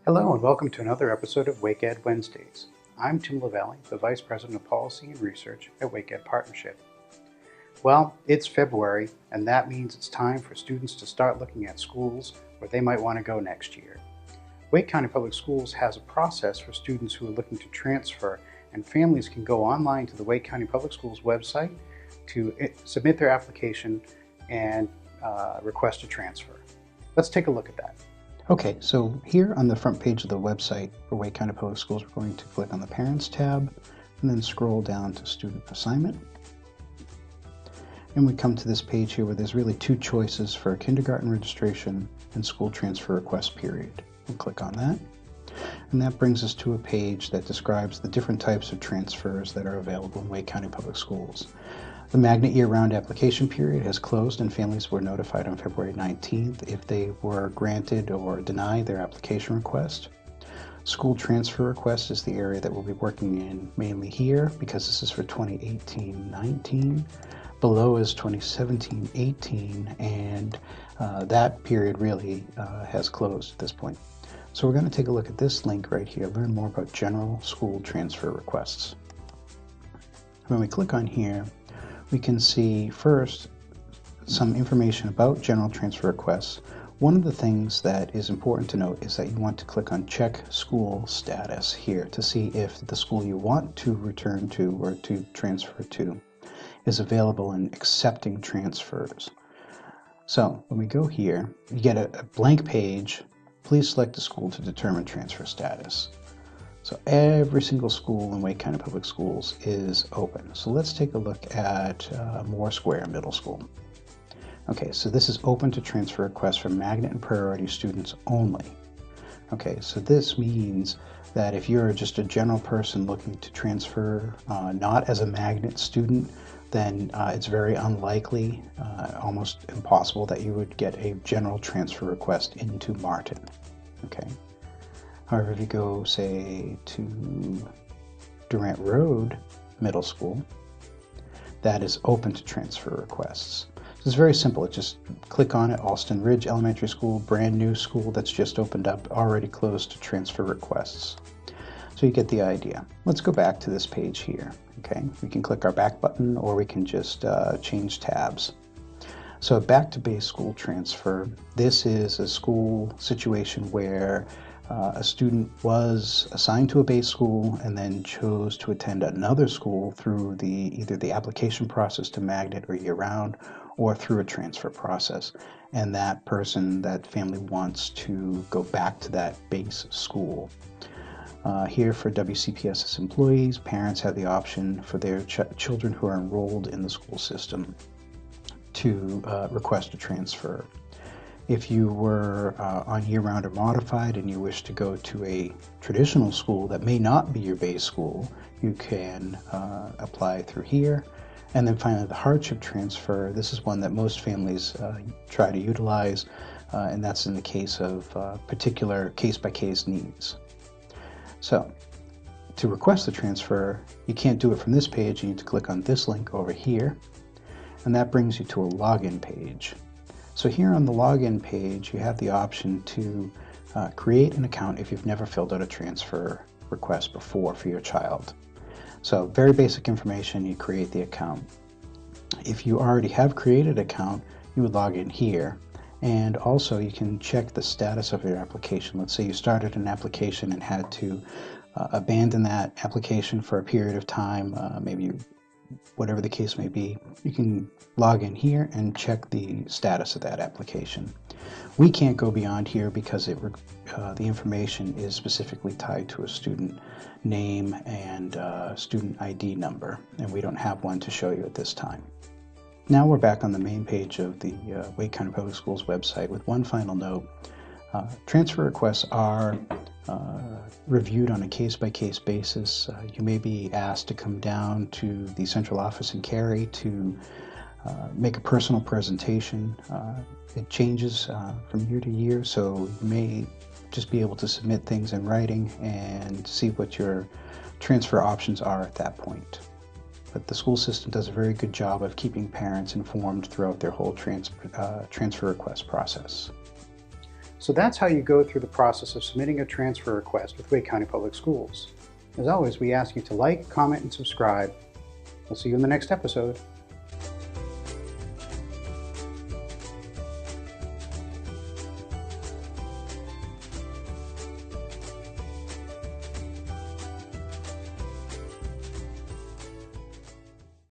Hello and welcome to another episode of WakeEd Wednesdays. I'm Tim Lavelli, the Vice President of Policy and Research at WakeEd Partnership. Well, it's February, and that means it's time for students to start looking at schools where they might want to go next year. Wake County Public Schools has a process for students who are looking to transfer, and families can go online to the Wake County Public Schools website to submit their application and request a transfer. Let's take a look at that. Okay, so here on the front page of the website for Wake County Public Schools, we're going to click on the Parents tab and then scroll down to Student Assignment. And we come to this page here where there's really two choices for kindergarten registration and school transfer request period. We'll click on that. And that brings us to a page that describes the different types of transfers that are available in Wake County Public Schools. The Magnet year-round application period has closed and families were notified on February 19th if they were granted or denied their application request. School transfer request is the area that we'll be working in mainly here because this is for 2018-19. Below is 2017-18, and that period really has closed at this point. So we're going to take a look at this link right here, learn more about general school transfer requests. When we click on here, we can see first some information about general transfer requests. One of the things that is important to note is that you want to click on Check School Status here to see if the school you want to return to or to transfer to is available and accepting transfers. So when we go here, you get a blank page. Please select the school to determine transfer status. So every single school in Wake County Public Schools is open. So let's take a look at Moore Square Middle School. Okay, so this is open to transfer requests for magnet and priority students only. Okay, so this means that if you're just a general person looking to transfer, not as a magnet student, then it's very unlikely, almost impossible, that you would get a general transfer request into Martin. Okay. However, if you go, say, to Durant Road Middle School, that is open to transfer requests. So it's very simple. Just click on it. Alston Ridge Elementary School, brand new school that's just opened up, already closed to transfer requests. So you get the idea. Let's go back to this page here. Okay, we can click our back button or we can just change tabs. So back to base school transfer. This is a school situation where a student was assigned to a base school and then chose to attend another school through either the application process to magnet or year-round or through a transfer process. And that person, that family, wants to go back to that base school. Here for WCPSS employees, parents have the option for their children who are enrolled in the school system to request a transfer. If you were on year-round or modified and you wish to go to a traditional school that may not be your base school, you can apply through here. And then finally, the hardship transfer. This is one that most families try to utilize, and that's in the case of particular case-by-case needs. So to request the transfer, you can't do it from this page. You need to click on this link over here, and that brings you to a login page. So here on the login page, you have the option to create an account if you've never filled out a transfer request before for your child. So very basic information, you create the account. If you already have created an account, you would log in here. And also you can check the status of your application. Let's say you started an application and had to abandon that application for a period of time, maybe whatever the case may be. You can log in here and check the status of that application. We can't go beyond here because the information is specifically tied to a student name and student ID number, and we don't have one to show you at this time. Now we're back on the main page of the Wake County Public Schools website with one final note. Transfer requests are reviewed on a case-by-case basis. You may be asked to come down to the central office in Cary to make a personal presentation. It changes from year to year, so you may just be able to submit things in writing and see what your transfer options are at that point. But the school system does a very good job of keeping parents informed throughout their whole transfer request process. So that's how you go through the process of submitting a transfer request with Wake County Public Schools. As always, we ask you to like, comment, and subscribe. We'll see you in the next episode.